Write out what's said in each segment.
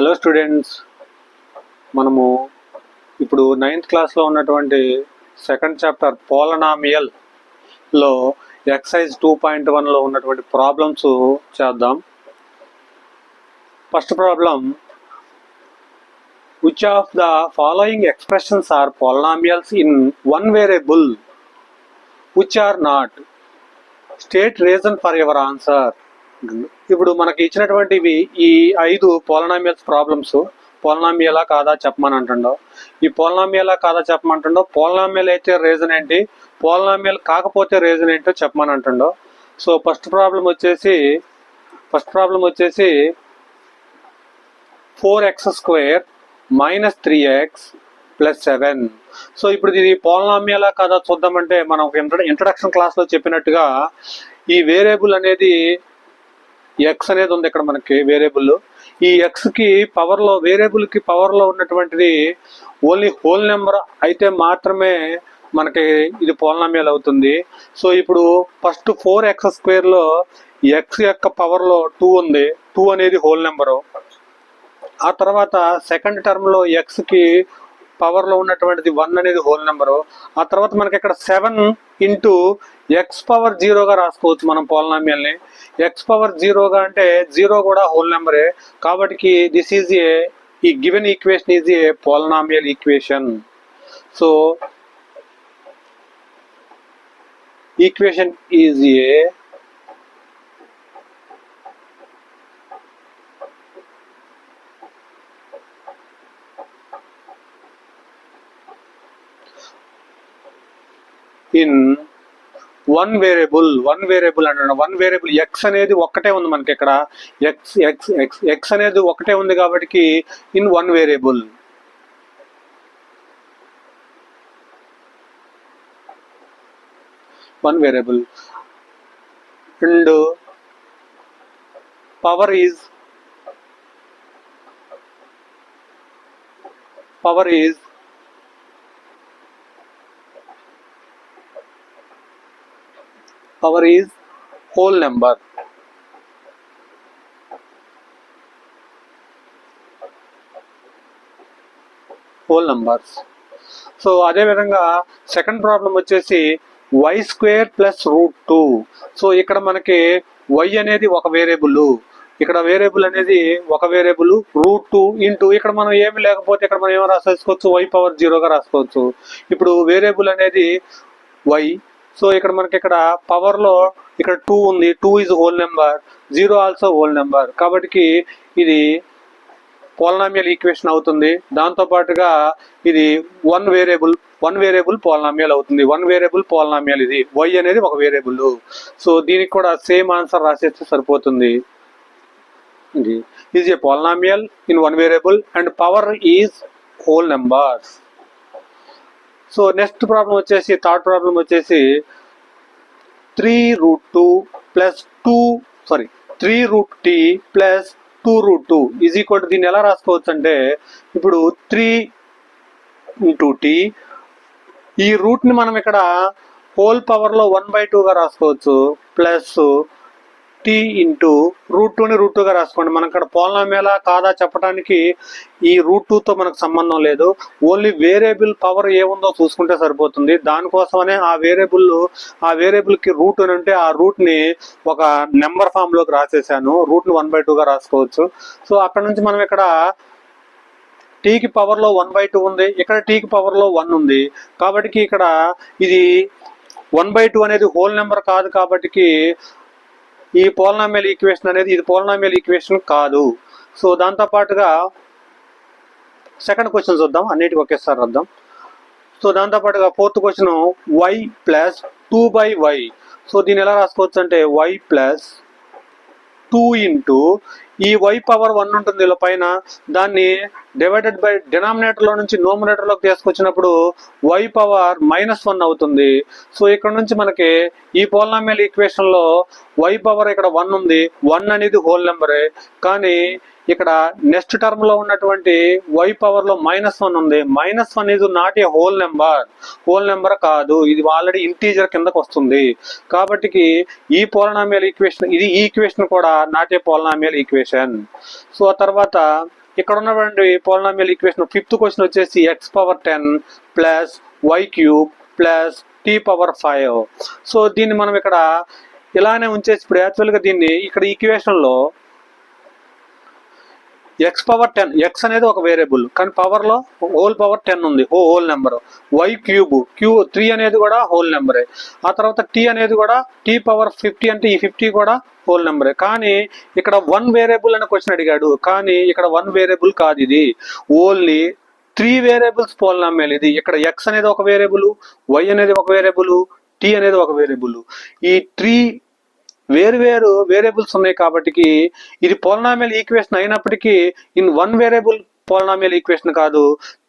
Hello students, మనము ఇప్పుడు 9th క్లాస్లో ఉన్నటువంటి సెకండ్ చాప్టర్ పోలనామియల్లో ఎక్సైజ్ 2.1లో ఉన్నటువంటి ప్రాబ్లమ్స్ చేద్దాం. First problem, which of the following expressions are polynomials in one variable which are not? State reason for your answer. ఇప్పుడు మనకి ఇచ్చినటువంటివి ఈ 5 పోలనామియల్స్ ప్రాబ్లమ్స్. పోలనామియలా కాదా చెప్పమని అంటుండో, ఈ పోలనామియలా కాదా చెప్పమంటుండో, పోలనామియల్ అయితే రీజన్ ఏంటి, పోలనామియల్ కాకపోతే రీజన్ ఏంటో చెప్పమని అంటుండో. సో ఫస్ట్ ప్రాబ్లం వచ్చేసి 4x² - 3x + 7. సో ఇప్పుడు ఇది పోలనామియలా కాదా చూద్దామంటే, మనం ఇంట్రడక్షన్ క్లాస్లో చెప్పినట్టుగా ఈ వేరియబుల్ అనేది ఎక్స్ అనేది ఉంది ఇక్కడ మనకి వేరియబుల్. ఈ ఎక్స్కి పవర్లో, వేరియబుల్కి పవర్లో ఉన్నటువంటిది ఓన్లీ హోల్ నెంబర్ అయితే మాత్రమే మనకి ఇది పోలనామియల్ అవుతుంది. సో ఇప్పుడు ఫస్ట్ 4x² ఎక్స్ యొక్క పవర్లో 2 ఉంది, 2 అనేది హోల్ నెంబరు. ఆ తర్వాత సెకండ్ టర్మ్లో ఎక్స్కి పవర్లో ఉన్నటువంటిది 1 అనేది హోల్ నెంబరు. ఆ తర్వాత మనకి ఇక్కడ 7 ఇంటూ x⁻0గా రాసుకోవచ్చు మనం పోలనామియల్ని. x⁻0గా అంటే 0 కూడా హోల్ నెంబరే, కాబట్టి దిస్ ఈజ్ ఈ given equation is a polynomial equation. So equation is a in one variable అంటున్నాను. వన్ వేరియబుల్ ఎక్స్ అనేది ఒక్కటే ఉంది మనకి ఇక్కడ. ఎక్స్ అనేది ఒకటే ఉంది కాబట్టి in one variable. And power is whole number. So అదే విధంగా సెకండ్ ప్రాబ్లం వచ్చేసి y² + √2. సో ఇక్కడ మనకి y అనేది ఒక వేరియబుల్, ఇక్కడ వేరియబుల్ అనేది ఒక వేరియబుల్, √2 ఇంటూ ఇక్కడ మనం ఏమి లేకపోతే ఇక్కడ మనం ఏమో రాసేసుకోవచ్చు, y⁻0గా రాసుకోవచ్చు. ఇప్పుడు వేరియబుల్ అనేది y. సో ఇక్కడ మనకి ఇక్కడ పవర్లో ఇక్కడ 2 ఉంది, 2 is whole number, 0 also whole number, కాబట్టి ఇది పోలనామియల్ ఈక్వేషన్ అవుతుంది. దాంతోపాటుగా ఇది వన్ వేరియబుల్ పోలనామియల్ అవుతుంది. వన్ వేరియబుల్ పోలనామియల్ ఇది. y అనేది ఒక వేరియబుల్. సో దీనికి కూడా సేమ్ ఆన్సర్ రాసేస్తే సరిపోతుంది. ఇది is a polynomial in one variable and power is whole numbers. So next problem వచ్చేసి, థర్డ్ ప్రాబ్లం వచ్చేసి 3√t + 2√2 ఈజ్ ఈక్వల్ టు, దీన్ని ఎలా రాసుకోవచ్చు అంటే, ఇప్పుడు 3 × t, ఈ రూట్ని మనం ఇక్కడ హోల్ పవర్లో 1/2గా రాసుకోవచ్చు, ప్లస్ t ఇంటూ √2ని √2గా రాసుకోండి. మనం ఇక్కడ పోలనామియలా కాదా చెప్పడానికి ఈ √2తో మనకు సంబంధం లేదు. ఓన్లీ వేరియబుల్ పవర్ ఏముందో చూసుకుంటే సరిపోతుంది. దానికోసమనే ఆ వేరియబుల్కి రూట్ అని ఉంటే ఆ రూట్ని ఒక నెంబర్ ఫామ్లోకి రాసేసాను. రూట్ని 1/2గా రాసుకోవచ్చు. సో అక్కడ నుంచి మనం ఇక్కడ టీకి పవర్లో 1/2 ఉంది, ఇక్కడ టీకి పవర్లో 1 ఉంది, కాబట్టి ఇక్కడ ఇది 1/2 అనేది హోల్ నెంబర్ కాదు, కాబట్టి ఈ పోలనామియల్ ఈక్వేషన్ అనేది ఇది పోలనామియల్ ఈక్వేషన్ కాదు. సో దాంతోపాటుగా సెకండ్ క్వశ్చన్ చూద్దాం, అన్నిటికీ ఒకేసారి రాద్దాం. సో దాంతోపాటుగా fourth question y + 2/y. So దీన్ని ఎలా రాసుకోవచ్చు అంటే y + 2 ఇంటూ ఈ y⁻1 ఉంటుంది ఇలా పైన, దాన్ని డివైడెడ్ బై డినామినేటర్లో నుంచి నోమినేటర్లోకి తీసుకొచ్చినప్పుడు y⁻−1 అవుతుంది. సో ఇక్కడ నుంచి మనకి ఈ పోలనామియల్ ఈక్వేషన్లో y పవర్ ఇక్కడ 1 ఉంది, 1 అనేది హోల్ నెంబరే, కానీ ఇక్కడ నెక్స్ట్ టర్మ్ లో ఉన్నటువంటి y పవర్లో -1 ఉంది. -1 is not A whole number కాదు, ఇది ఆల్రెడీ ఇంటీజర్ కిందకు వస్తుంది. కాబట్టి ఈ పోలనామియల్ ఈక్వేషన్, ఇది ఈ ఈక్వేషన్ కూడా not a polynomial equation. So ఆ తర్వాత ఇక్కడ ఉన్నటువంటి పోలినామియల్ ఈక్వేషన్ ఫిఫ్త్ క్వశ్చన్ వచ్చేసి x⁻10 plus y³ plus t⁻5. So దీన్ని మనం ఇక్కడ ఇలానే ఉంచేసి ఇప్పుడు యాక్చువల్గా దీన్ని ఇక్కడ ఈక్వేషన్లో x⁻10 x అనేది ఒక వేరియబుల్ కానీ పవర్లో హోల్ పవర్ 10 ఉంది, హోల్ నెంబర్. y³ 3 అనేది కూడా హోల్ నెంబరే. ఆ తర్వాత t అనేది కూడా t⁻50 అంటే ఈ 50 కూడా హోల్ నెంబరే. కానీ ఇక్కడ 1 వేరియబుల్ అనే క్వశ్చన్ అడిగాడు, కానీ ఇక్కడ 1 వేరియబుల్ కాదు, ఇది ఓన్లీ 3 వేరియబుల్స్ పోలినామియల్. ఇది ఇక్కడ x అనేది ఒక వేరియబుల్, y అనేది ఒక వేరియబుల్, t అనేది ఒక వేరియబుల్. ఈ 3 వేరు వేరియబుల్స్ ఉన్నాయి కాబట్టి ఇది పోలినామియల్ ఈక్వేషన్ అయినప్పటికీ ఇన్ 1 వేరియబుల్ పోలినామియల్ ఈక్వేషన్ కాదు,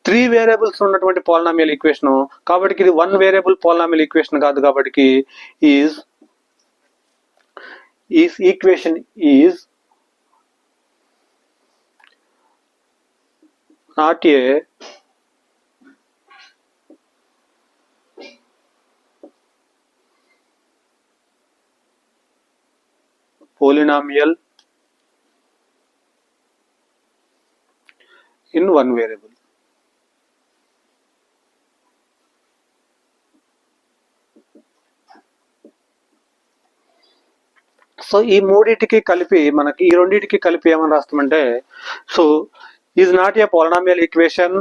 3 వేరియబుల్స్ ఉన్నటువంటి పోలినామియల్ ఈక్వేషన్. కాబట్టి ఇది 1 వేరియబుల్ పోలినామియల్ ఈక్వేషన్ కాదు. కాబట్టి is equation is not a polynomial in 1 variable. So ఈ మూడింటికి కలిపి మనకి ఈ రెండింటికి కలిపి ఏమని రాస్తామంటే, so is not a polynomial equation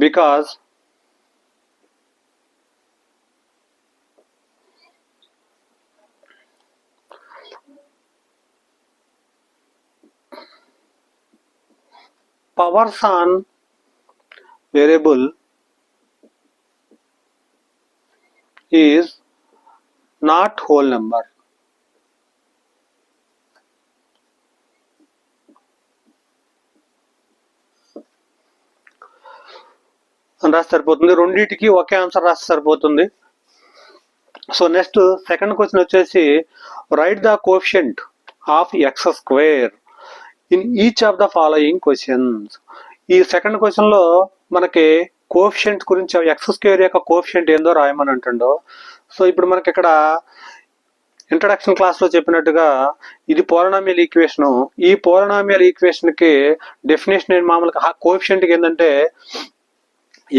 because powers on variable is not whole number. రాసి సరిపోతుంది, రెండింటికి ఒకే ఆన్సర్ రాసి సరిపోతుంది. సో నెక్స్ట్ సెకండ్ క్వశ్చన్ వచ్చేసి right the coefficient of x² in each of the following questions. ఈ సెకండ్ క్వశ్చన్ లో మనకి coefficient గురించి x² యొక్క కోఎఫిషియంట్ ఏందో రాయమని అంటుండో. సో ఇప్పుడు మనకి ఇక్కడ ఇంట్రడక్షన్ క్లాస్ లో చెప్పినట్టుగా ఇది పోలినామియల్ ఈక్వేషన్. ఈ పోలినామియల్ ఈక్వేషన్ కి డెఫినేషన్ ఏంటి, మామూలుగా కోఎఫిషియంట్ కి ఏంటంటే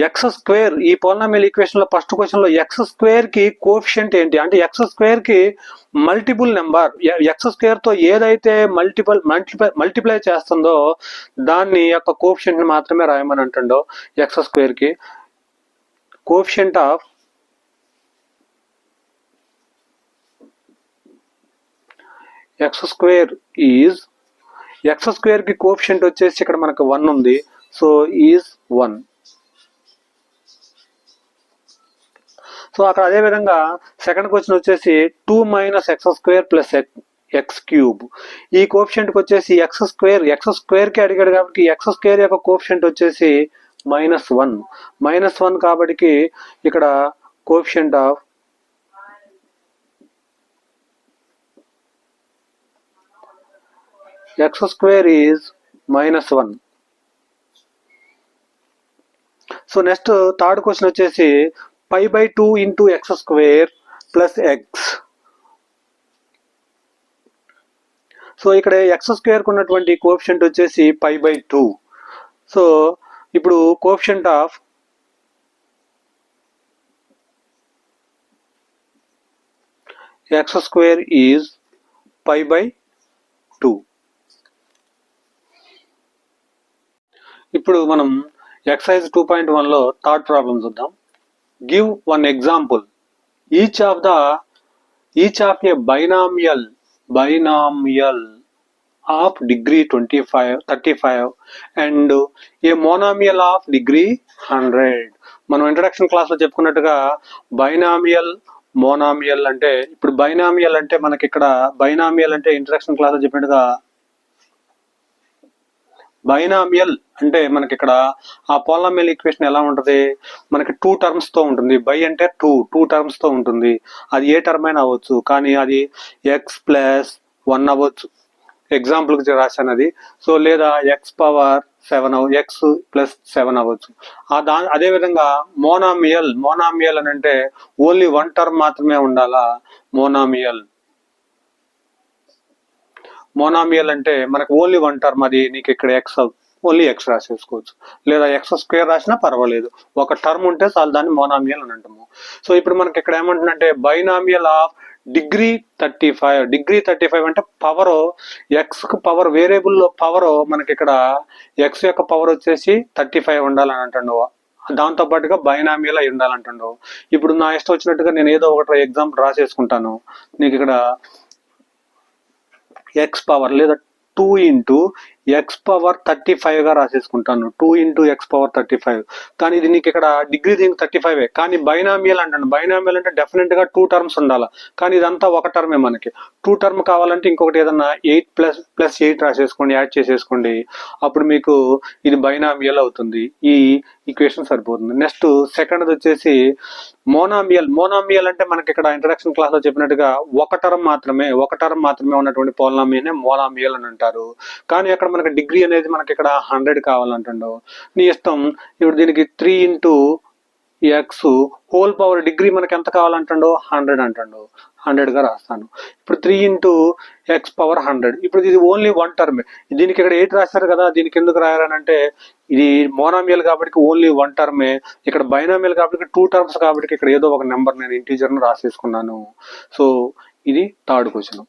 x². ఈ పోలినామియల్ ఈక్వేషన్ లో ఫస్ట్ క్వశ్చన్ లో x² కి కోఎఫిషియంట్ ఏంటి అంటే x² కి మల్టిపుల్ నెంబర్, x² తో ఏదైతే మల్టిప్లై చేస్తుందో దాన్ని యొక్క కోఎఫిషియంట్ ని మాత్రమే రాయమని అంటుండో. x² కి coefficient of x² is, x² కి కోఎఫిషియంట్ వచ్చేసి ఇక్కడ మనకు 1 ఉంది, సో ఈజ్ 1. సో అక్కడ అదే విధంగా సెకండ్ క్వశ్చన్ వచ్చేసి 2 - x² ప్లస్ x³. ఈ కోఎఫిషియంట్కి వచ్చేసి x² కి అడిగాడు కాబట్టి x² యొక్క కోఎఫిషియంట్ వచ్చేసి -1. -1 కాబట్టి ఇక్కడ coefficient of x² is -1. So next third question వచ్చేసి π/2 into x² plus x. So ఇక్కడ x² ఉన్నటువంటి కోఎఫిషియంట్ వచ్చేసి π/2. సో ఇప్పుడు కోఎఫిషియంట్ ఆఫ్ x² ఈజ్ π/2. ఇప్పుడు మనం ఎక్సర్సైజ్ 2.1 లో థర్డ్ ప్రాబ్లం చూద్దాం. Give one example. Each of a binomial of degree 35 and a monomial of degree 100. మనం ఇంట్రడక్షన్ క్లాస్ లో చెప్పుకున్నట్టుగా బైనామియల్, మోనామియల్ అంటే, ఇప్పుడు బైనామియల్ అంటే మనకి ఇక్కడ బైనామియల్ అంటే ఇంట్రడక్షన్ క్లాస్ లో చెప్పినట్టుగా బైనామియల్ అంటే మనకి ఇక్కడ ఆ పోలినామియల్ ఈక్వేషన్ ఎలా ఉంటుంది, మనకి 2 టర్మ్స్ తో ఉంటుంది. బై అంటే 2 టర్మ్స్ తో ఉంటుంది. అది ఏ టర్మ్ అయినా అవ్వచ్చు, కానీ అది x+1 అవ్వచ్చు, ఎగ్జాంపుల్కి రాశాను అది. సో లేదా ఎక్స్ పవర్ 7 ఎక్స్ ప్లస్ 7 అవ్వచ్చు. అదేవిధంగా మోనామియల్ అని అంటే ఓన్లీ వన్ టర్మ్ మాత్రమే ఉండాలా. మోనామియల్ అంటే మనకు ఓన్లీ వన్ టర్మ్, అది నీకు ఇక్కడ ఓన్లీ ఎక్స్ రాసేసుకోవచ్చు, లేదా ఎక్స్ స్క్వేర్ రాసినా పర్వాలేదు, ఒక టర్మ్ ఉంటే చాలు, దాన్ని మోనామియల్ అని అంటాము. సో ఇప్పుడు మనకి ఇక్కడ ఏమంటుందంటే బైనామియల్ ఆఫ్ డిగ్రీ 35 అంటే పవర్ ఎక్స్ కు పవర్ వేరియబుల్ పవర్ మనకి ఇక్కడ ఎక్స్ యొక్క పవర్ వచ్చేసి 35 ఉండాలని అంటాడు. దాంతో పాటుగా బైనామియల్ అయి ఉండాలంటాడు. ఇప్పుడు నా ఇష్టం వచ్చినట్టుగా నేను ఏదో ఒకటి ఎగ్జాంపుల్ రాసేసుకుంటాను. నీకు ఇక్కడ ఎక్స్ పవర్ లేదా 2 ఇంటూ ఎక్స్ పవర్ 35 గా రాసేసుకుంటాను. 2 ఇంటూ ఎక్స్ పవర్ 35. కానీ ఇది నీకు ఇక్కడ డిగ్రీ దీనికి 35, కానీ బైనామియల్ అంటాను. బైనామియల్ అంటే డెఫినెట్ గా 2 టర్మ్స్ ఉండాలి, కానీ ఇదంతా ఒక టర్మే. మనకి 2 టర్మ్ కావాలంటే ఇంకొకటి ఏదన్నా 8 ప్లస్ 8 రాసేసుకోండి, యాడ్ చేసేసుకోండి, అప్పుడు మీకు ఇది బైనామియల్ అవుతుంది. ఈ ఈక్వేషన్ సరిపోతుంది. నెక్స్ట్ సెకండ్ వచ్చేసి మోనామియల్ అంటే మనకి ఇక్కడ ఇంట్రడక్షన్ క్లాస్ లో చెప్పినట్టుగా ఒక టర్మ్ మాత్రమే ఉన్నటువంటి పోలినామియల్ మోనామియల్ అని అంటారు. కానీ అక్కడ మనకి డిగ్రీ అనేది మనకి ఇక్కడ 100 కావాలంటుండో నీ ఇష్టం. ఇప్పుడు దీనికి 3 into X whole power degree మనకి ఎంత కావాలంటుండో 100 అంటుండో 100 గా రాస్తాను. ఇప్పుడు 3 ఇంటూ ఎక్స్ పవర్ 100. ఇప్పుడు ఇది ఓన్లీ వన్ టర్మ్. దీనికి ఇక్కడ 8 రాశారు కదా, దీనికి ఎందుకు రాయారనంటే ఇది మోనామియల్ కాబట్టి ఓన్లీ వన్ టర్మే, ఇక్కడ బైనామియల్ కాబట్టి 2 టర్మ్స్ కాబట్టి ఇక్కడ ఏదో ఒక నెంబర్ నేను ఇంటీజర్ ను రాసేసుకున్నాను. సో ఇది third question.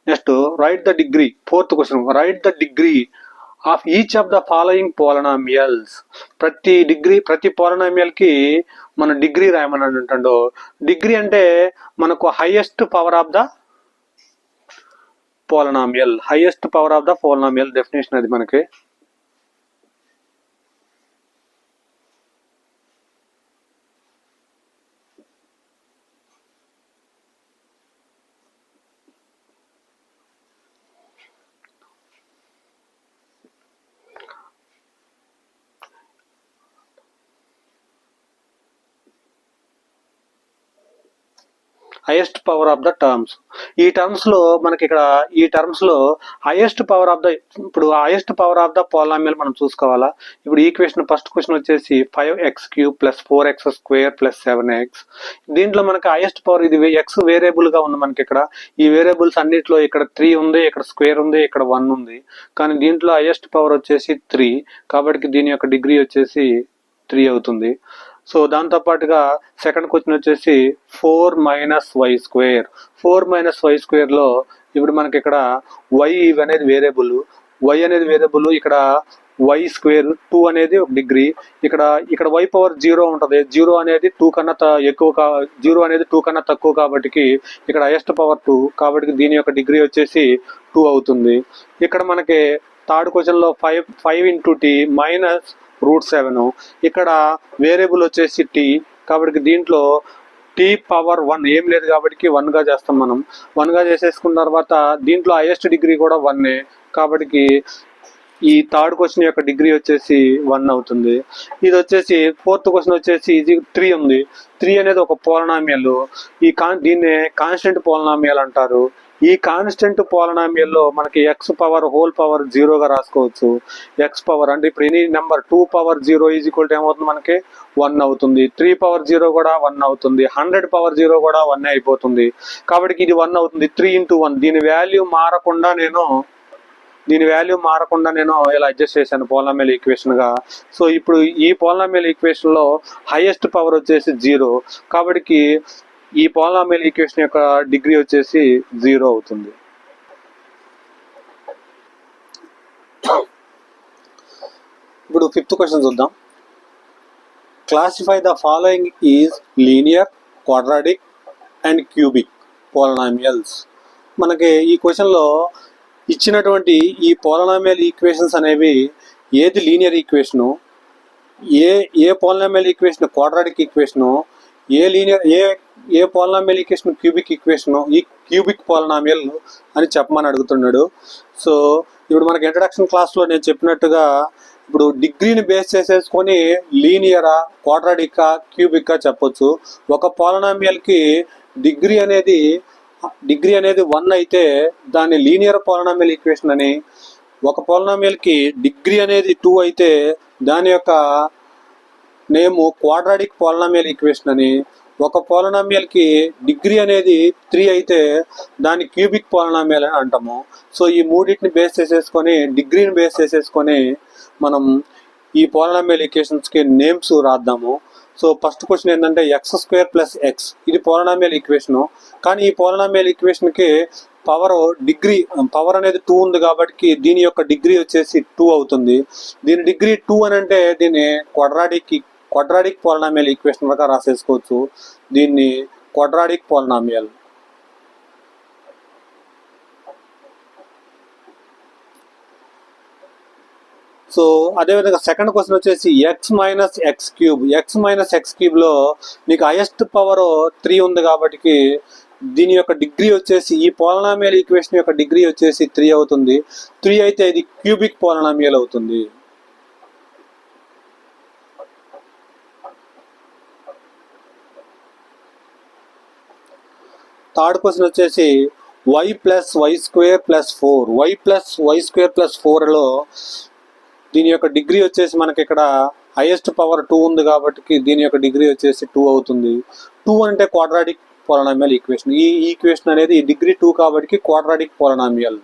Next right the degree. Fourth question, right the degree of each of the following polynomials. ప్రతి పోలినామియల్ కి మన డిగ్రీ రాయమని అంటాడు. డిగ్రీ అంటే మనకు highest power of the polynomial definition అది మనకి. Highest power of the terms. ఈ టర్మ్స్ లో మనకి ఇక్కడ highest power of the polynomial మనం చూసుకోవాలా. ఇప్పుడు ఈక్వేషన్ ఫస్ట్ క్వశ్చన్ వచ్చేసి 5x³ + 4x² + 7x. దీంట్లో మనకి హైయెస్ట్ పవర్ ఇది ఎక్స్ వేరియబుల్ గా ఉంది. మనకి ఇక్కడ ఈ వేరియబుల్స్ అన్నిట్లో ఇక్కడ 3 ఉంది, ఇక్కడ స్క్వేర్ ఉంది, ఇక్కడ 1 ఉంది, కానీ దీంట్లో హైయెస్ట్ పవర్ వచ్చేసి 3 కాబట్టి దీని యొక్క డిగ్రీ వచ్చేసి 3 అవుతుంది. సో దాంతో పాటుగా సెకండ్ క్వశ్చన్ వచ్చేసి 4 - y² లో ఇప్పుడు మనకి ఇక్కడ y అనేది వేరియబుల్, ఇక్కడ y² 2 అనేది ఒక డిగ్రీ, ఇక్కడ y పవర్ 0 ఉంటది. 0 అనేది 2 కన్నా ఎక్కువ, 0 అనేది 2 కన్నా తక్కువ కాబట్టి ఇక్కడ హైయెస్ట్ పవర్ 2 కాబట్టి దీని యొక్క డిగ్రీ వచ్చేసి 2 అవుతుంది. ఇక్కడ మనకి థర్డ్ క్వశ్చన్ లో 5 ఇంటూ t -√7. ఇక్కడ వేరియబుల్ వచ్చేసి t కాబట్టి దీంట్లో t పవర్ 1 ఏం లేదు కాబట్టి 1 గా చేస్తాం. మనం 1 గా చేసేసుకున్న తర్వాత దీంట్లో హైయెస్ట్ డిగ్రీ కూడా 1 కాబట్టి ఈ థర్డ్ క్వశ్చన్ యొక్క డిగ్రీ వచ్చేసి 1 అవుతుంది. ఇది వచ్చేసి ఫోర్త్ క్వశ్చన్ వచ్చేసి ఇది 3 ఉంది. 3 అనేది ఒక పోలినామియల్. దీన్నే కాన్స్టెంట్ పోలినామియల్ అంటారు. ఈ కాన్స్టెంట్ పోలినామియల్ లో మనకి ఎక్స్ పవర్ హోల్ పవర్ 0 గా రాసుకోవచ్చు. ఎక్స్ పవర్ అంటే ఇప్పుడు ఎనీ నెంబర్ 2 పవర్ 0 = ఏమవుతుంది మనకి 1 అవుతుంది. 3 పవర్ 0 కూడా 1 అవుతుంది. 100 పవర్ 0 కూడా 1 అయిపోతుంది. కాబట్టి ఇది 1 అవుతుంది. 3 × 1 దీని వాల్యూ మారకుండా నేను ఇలా అడ్జస్ట్ చేశాను పోలినామియల్ ఈక్వేషన్ గా. సో ఇప్పుడు ఈ పోలినామియల్ ఈక్వేషన్ లో హైయెస్ట్ పవర్ వచ్చేసి 0 కాబట్టి ఈ పోలినామియల్ ఈక్వేషన్ యొక్క డిగ్రీ వచ్చేసి 0 అవుతుంది. ఇప్పుడు ఫిఫ్త్ క్వశ్చన్ చూద్దాం. Classify the following is linear, quadratic and cubic polynomials. మనకి ఈ క్వశ్చన్ లో ఇచ్చినటువంటి ఈ పోలినామియల్ ఈక్వేషన్స్ అనేవి ఏది లీనియర్ ఈక్వేషను, ఏ పోలినామియల్ ఈక్వేషన్ క్వాడ్రాటిక్ ఈక్వేషను, ఏ పోలినామియల్ ఈక్వేషన్ క్యూబిక్ ఈక్వేషన్, ఈ క్యూబిక్ పోలినామియల్ అని చెప్పమని అడుగుతున్నాడు. సో ఇప్పుడు మనకి ఇంట్రడక్షన్ క్లాస్లో నేను చెప్పినట్టుగా ఇప్పుడు డిగ్రీని బేస్ చేసేసుకొని లీనియరా, క్వాడ్రాటికా, క్యూబిక్గా చెప్పొచ్చు. ఒక పోలినామియల్కి డిగ్రీ అనేది డిగ్రీ అనేది 1 అయితే దాన్ని లీనియర్ పాలినామియల్ ఈక్వేషన్ అని, ఒక పాలినామియల్కి డిగ్రీ అనేది 2 అయితే దాని యొక్క నేము క్వాడ్రాటిక్ పాలినామియల్ ఈక్వేషన్ అని, ఒక పాలినామియల్కి డిగ్రీ అనేది 3 అయితే దాన్ని క్యూబిక్ పాలినామియల్ అని అంటాము. సో ఈ మూడింటిని బేస్ చేసేసుకొని, డిగ్రీని బేస్ చేసేసుకొని మనం ఈ పాలినామియల్ ఈక్వేషన్స్కి నేమ్స్ రాద్దాము. సో ఫస్ట్ క్వశ్చన్ ఏంటంటే x² + x, ఇది పాలినామియల్ ఈక్వేషను. కానీ ఈ పాలినామియల్ ఈక్వేషన్కి పవర్ అనేది 2 ఉంది కాబట్టి దీని యొక్క డిగ్రీ వచ్చేసి 2 అవుతుంది. దీని డిగ్రీ 2 అని అంటే దీన్ని క్వాడ్రాటిక్ పాలినామియల్ ఈక్వేషన్ లాగా రాసేసుకోవచ్చు. దీన్ని క్వాడ్రాటిక్ పాలినామియల్. సో అదేవిధంగా సెకండ్ క్వశ్చన్ వచ్చేసి x-x³ లో నీకు హైయెస్ట్ పవర్ 3 ఉంది కాబట్టి దీని యొక్క డిగ్రీ వచ్చేసి, ఈ పాలినామియల్ ఈక్వేషన్ యొక్క డిగ్రీ వచ్చేసి 3 అవుతుంది. 3 అయితే ఇది క్యూబిక్ పాలినామియల్ అవుతుంది. థర్డ్ క్వశ్చన్ వచ్చేసి y+y² + 4లో దీని యొక్క డిగ్రీ వచ్చేసి మనకి ఇక్కడ హైయెస్ట్ పవర్ 2 ఉంది కాబట్టి దీని యొక్క డిగ్రీ వచ్చేసి 2 అవుతుంది. 2 అంటే క్వాడ్రాటిక్ పాలినామియల్ ఈక్వేషన్. ఈ ఈక్వేషన్ అనేది డిగ్రీ 2 కాబట్టి క్వాడ్రాటిక్ పాలినామియల్.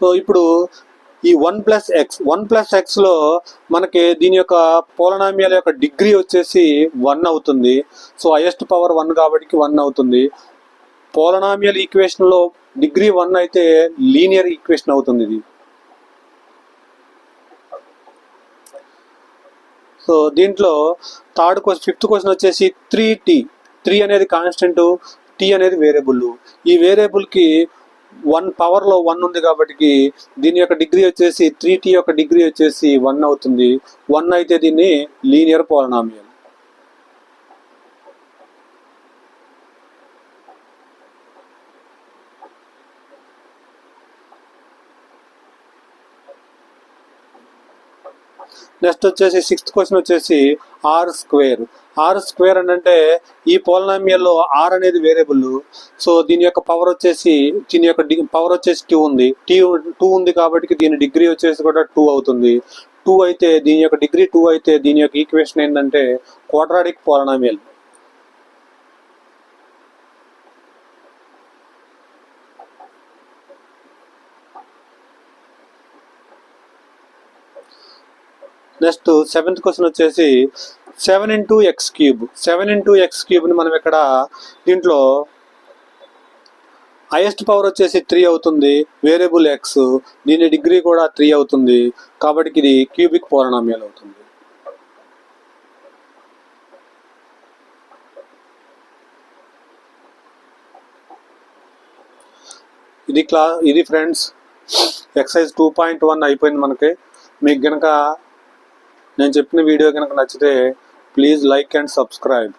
సో ఇప్పుడు ఈ 1+x లో మనకి దీని యొక్క పాలినామియల్ యొక్క డిగ్రీ వచ్చేసి 1 అవుతుంది. సో హైయెస్ట్ పవర్ 1 కాబట్టి 1 అవుతుంది. పాలినామియల్ ఈక్వేషన్ లో డిగ్రీ 1 అయితే లీనియర్ ఈక్వేషన్ అవుతుంది ఇది. సో దీంట్లో ఫిఫ్త్ క్వశ్చన్ వచ్చేసి 3 అనేది కాన్స్టెంట్, t అనేది వేరియబుల్. ఈ వేరియబుల్కి పవర్లో 1 ఉంది కాబట్టి దీని యొక్క డిగ్రీ వచ్చేసి 3t యొక్క డిగ్రీ వచ్చేసి 1 అవుతుంది. 1 అయితే దీన్ని లీనియర్ పాలినామియల్. నెక్స్ట్ వచ్చేసి సిక్స్త్ క్వశ్చన్ వచ్చేసి r² అంటే ఈ పాలినామియల్లో r అనేది వేరియబుల్. సో దీని యొక్క పవర్ వచ్చేసి 2 ఉంది. 2 ఉంది కాబట్టి దీని డిగ్రీ వచ్చేసి కూడా 2 అవుతుంది. 2 అయితే దీని యొక్క డిగ్రీ 2 అయితే దీని యొక్క ఈక్వేషన్ ఏంటంటే quadratic polynomial. Next seventh question వచ్చేసి 7 × x³ 7 × x³ మనం ఇక్కడ దీంట్లో హైయెస్ట్ పవర్ వచ్చేసి 3 అవుతుంది. వేరియబుల్ x, దీని డిగ్రీ కూడా 3 అవుతుంది కాబట్టి ఇది క్యూబిక్ పాలినామియల్ అవుతుంది. ఇది ఫ్రెండ్స్ ఎక్సర్సైజ్ 2.1 అయిపోయింది మనకి. మీకు గనక నేను చెప్పిన వీడియో కనుక నచ్చితే ప్లీజ్ లైక్ అండ్ సబ్స్క్రైబ్.